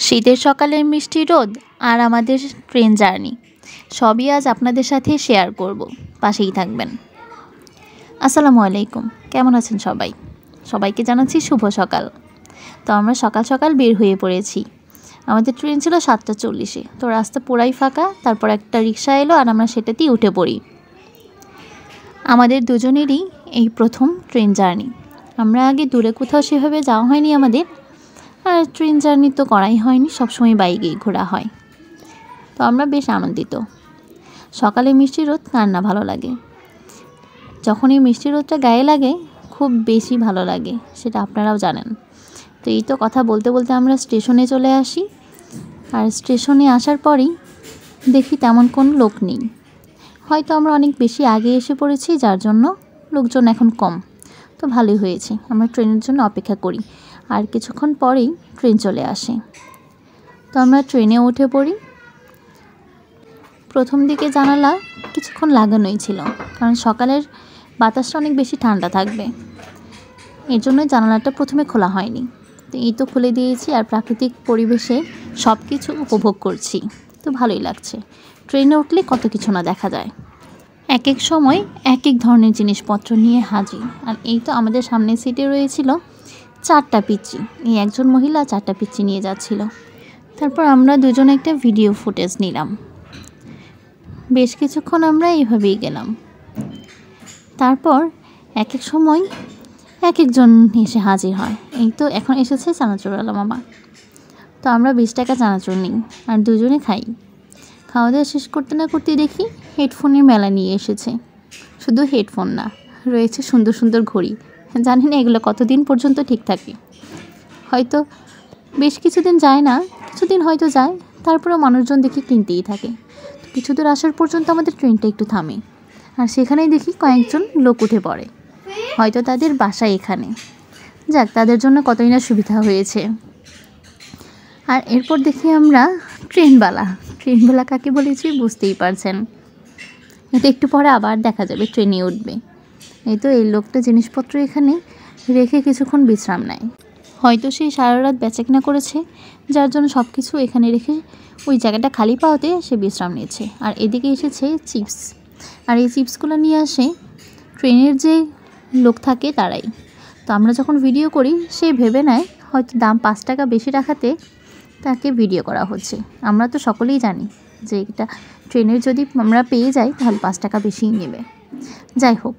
শীতের সকালের মিষ্টি রোদ আর আমাদের ট্রেন জার্নি সবই আজ আপনাদের সাথে শেয়ার করব। পাশেই থাকবেন। আসসালামু আলাইকুম, কেমন আছেন সবাই? সবাইকে জানাচ্ছি শুভ সকাল। তো আমরা সকাল সকাল বের হয়ে পড়েছি। আমাদের ট্রেন ছিল 7:40-এ। তো রাস্তা পুরাই ফাঁকা। তারপর একটা রিক্সা এলো আর আমরা সেটাতেই উঠে পড়ি। আমাদের দুজনেরই এই প্রথম ট্রেন জার্নি। আমরা আগে দূরে কোথাও সেভাবে যাওয়া হয়নি আমাদের, আর ট্রেন জার্নি তো করাই হয়নি, সবসময় বাইকেই ঘোরা হয়। তো আমরা বেশ আনন্দিত। সকালে মিষ্টি রোদ কার না ভালো লাগে। যখন এই মিষ্টি রোদটা গায়ে লাগে খুব বেশি ভালো লাগে, সেটা আপনারাও জানেন। তো এই তো কথা বলতে বলতে আমরা স্টেশনে চলে আসি। আর স্টেশনে আসার পরই দেখি তেমন কোনো লোক নেই। হয়তো আমরা অনেক বেশি আগে এসে পড়েছি, যার জন্য লোকজন এখন কম। তো ভালোই হয়েছে, আমরা ট্রেনের জন্য অপেক্ষা করি। আর কিছুক্ষণ পরেই ট্রেন চলে আসে। তো আমরা ট্রেনে উঠে পড়ি। প্রথম দিকে জানালা কিছুক্ষণ লাগানোই ছিল, কারণ সকালের বাতাসটা অনেক বেশি ঠান্ডা থাকবে, এর জন্য জানালাটা প্রথমে খোলা হয়নি। তো এই তো খুলে দিয়েছি আর প্রাকৃতিক পরিবেশে সব কিছু উপভোগ করছি। তো ভালোই লাগছে। ট্রেনে উঠলে কত কিছু না দেখা যায়। এক এক সময় এক এক ধরনের জিনিসপত্র নিয়ে হাজির। আর এই তো আমাদের সামনের সিটে রয়েছিল 4টা পিচ্চি। এই একজন মহিলা 4টা পিচ্চি নিয়ে যাচ্ছিল। তারপর আমরা দুজনে একটা ভিডিও ফুটেজ নিলাম। বেশ কিছুক্ষণ আমরা এইভাবেই গেলাম। তারপর এক এক সময় এক একজন এসে হাজির হয়। এই তো এখন এসেছে চানাচুরওয়ালা মামা। তো আমরা 20 টাকা চানাচুর নিই আর দুজনে খাই। খাওয়া দাওয়া শেষ করতে না করতে দেখি হেডফোনের মেলা নিয়ে এসেছে। শুধু হেডফোন না, রয়েছে সুন্দর সুন্দর ঘড়ি। জানি না এগুলো কতদিন পর্যন্ত ঠিক থাকে। হয়তো বেশ কিছুদিন যায় না, কিছুদিন হয়তো যায়, তারপরেও মানুষজন দেখি কিনতেই থাকে। কিছু দূর আসার পর্যন্ত আমাদের ট্রেনটা একটু থামে, আর সেখানেই দেখি কয়েকজন লোক উঠে পড়ে। হয়তো তাদের বাসা এখানে। যাক, তাদের জন্য কতই না সুবিধা হয়েছে। আর এরপর দেখি আমরা ট্রেনবালা কাকে বলেছি বুঝতেই পারছেন। এটা একটু পরে আবার দেখা যাবে ট্রেনে উঠবে। এই তো এই লোকটা জিনিসপত্র এখানে রেখে কিছুক্ষণ বিশ্রাম নেয়। হয়তো সে সারা রাত বেচাকেনা করেছে, যার জন্য সব কিছু এখানে রেখে ওই জায়গাটা খালি পাওয়াতে সে বিশ্রাম নিয়েছে। আর এদিকে এসেছে চিপস। আর এই চিপসগুলো নিয়ে আসে ট্রেনের যে লোক থাকে তারাই। তো আমরা যখন ভিডিও করি সে ভেবে নেয় হয়তো দাম 5 টাকা বেশি রাখাতে তাকে ভিডিও করা হচ্ছে। আমরা তো সকলেই জানি যে এটা ট্রেনের যদি আমরা পেয়ে যাই তাহলে 5 টাকা বেশিই নেবে। যাই হোক,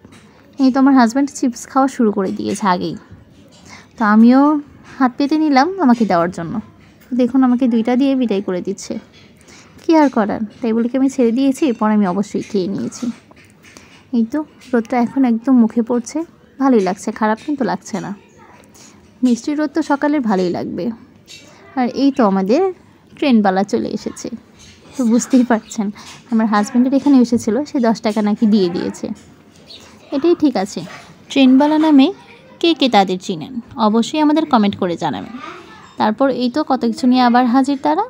এই তো আমার হাজব্যান্ড চিপস খাওয়া শুরু করে দিয়েছে আগেই। তো আমিও হাত পেতে নিলাম আমাকে দেওয়ার জন্য। দেখুন আমাকে 2টা দিয়ে বিদায় করে দিচ্ছে। কী আর করার, তাই বলে কি আমি ছেড়ে দিয়েছি? পরে আমি অবশ্যই খেয়ে নিয়েছি। এই তো রোদটা এখন একদম মুখে পড়ছে, ভালোই লাগছে, খারাপ কিন্তু লাগছে না। মিষ্টি রোদ তো সকালের ভালোই লাগবে। আর এই তো আমাদের ট্রেনবালা চলে এসেছে। তো বুঝতেই পারছেন আমার হাজব্যান্ডের এখানে এসেছিল, সে 10 টাকা নাকি দিয়ে দিয়েছে। এটাই ঠিক আছে। ট্রেনবালা নামে কে কে তাদের চিনেন অবশ্যই আমাদের কমেন্ট করে জানাবেন। তারপর এই তো কত কিছু নিয়ে আবার হাজির তারা।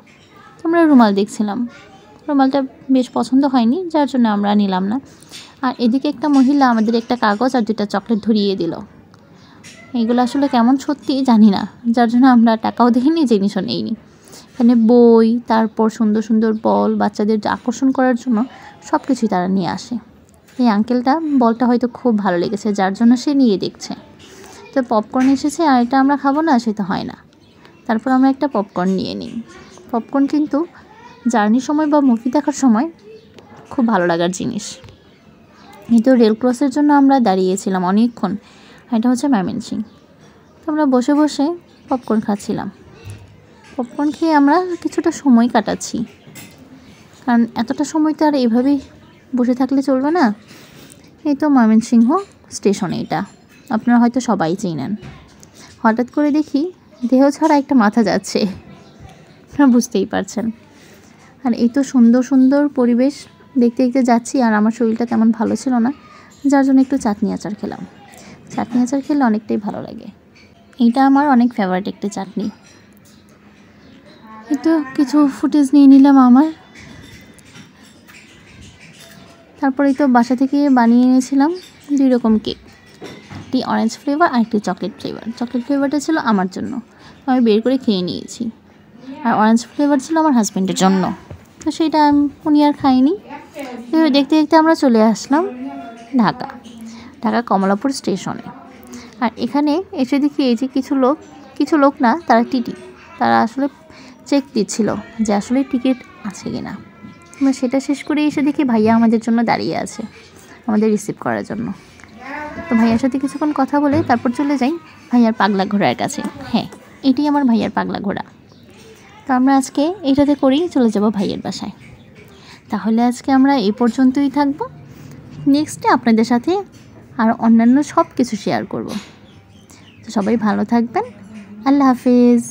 আমরা রুমাল দেখছিলাম, রুমালটা বেশ পছন্দ হয়নি, যার জন্য আমরা নিলাম না। আর এদিকে একটা মহিলা আমাদের একটা কাগজ আর 2টা চকলেট ধরিয়ে দিল। এইগুলো আসলে কেমন সত্যি জানি না, যার জন্য আমরা টাকাও দেখিনি, জিনিসও নেইনি। এখানে বই, তারপর সুন্দর সুন্দর বল, বাচ্চাদের আকর্ষণ করার জন্য সব কিছুই তারা নিয়ে আসে। এই আঙ্কেলটা বলটা হয়তো খুব ভালো লেগেছে, যার জন্য সে নিয়ে দেখছে। তো পপকর্ন এসেছে, আর এটা আমরা খাবো না সেটা হয় না। তারপর আমরা একটা পপকর্ন নিয়ে নিই। পপকর্ন কিন্তু জার্নির সময় বা মুভি দেখার সময় খুব ভালো লাগার জিনিস। কিন্তু রেল ক্রসের জন্য আমরা দাঁড়িয়েছিলাম অনেকক্ষণ। এটা হচ্ছে ময়মনসিং। তো আমরা বসে বসে পপকর্ন খাচ্ছিলাম। পপকর্ন খেয়ে আমরা কিছুটা সময় কাটাচ্ছি, কারণ এতটা সময় তো আর এইভাবেই বসে থাকলে চলবে না। এই তো ময়মনসিংহ স্টেশন, এটা আপনারা হয়তো সবাই চেনেন। হঠাৎ করে দেখি দেহ ছাড়া একটা মাথা যাচ্ছে, আপনারা বুঝতেই পারছেন। আর এই তো সুন্দর সুন্দর পরিবেশ দেখতে দেখতে যাচ্ছি। আর আমার শরীরটা তেমন ভালো ছিল না, যার জন্য একটু চাটনি আচার খেলাম। চাটনি আচার খেলে অনেকটাই ভালো লাগে। এইটা আমার অনেক ফেভারিট একটা চাটনি। এই তো কিছু ফুটেজ নিয়ে নিলাম আমার। তারপরেই তো বাসা থেকে বানিয়ে এনেছিলাম 2 রকম কেক, একটি অরেঞ্জ ফ্লেভার আর একটি চকলেট ফ্লেভার। চকলেট ফ্লেভারটা ছিল আমার জন্য, আমি বের করে খেয়ে নিয়েছি। আর অরেঞ্জ ফ্লেভার ছিল আমার হাজব্যান্ডের জন্য। তো সেটা উনি আর খাইনি। এভাবে দেখতে দেখতে আমরা চলে আসলাম ঢাকা কমলাপুর স্টেশনে। আর এখানে এসে দেখি এই যে কিছু লোক না, তারা টিটি, তারা আসলে চেক দিচ্ছিল যে আসলে টিকিট আছে কিনা। আমরা সেটা শেষ করে এসে দেখি ভাইয়া আমাদের জন্য দাঁড়িয়ে আছে, আমাদের রিসিভ করার জন্য। তো ভাইয়ার সাথে কিছুক্ষণ কথা বলে তারপর চলে যাই ভাইয়ার পাগলা ঘোড়ার কাছে। হ্যাঁ, এটি আমার ভাইয়ার পাগলা ঘোড়া। তো আমরা আজকে এটাতে করেই চলে যাব ভাইয়ের বাসায়। তাহলে আজকে আমরা এই পর্যন্তই থাকবো। নেক্সটে আপনাদের সাথে আর অন্যান্য সব কিছু শেয়ার করব। তো সবাই ভালো থাকবেন। আল্লাহ হাফেজ।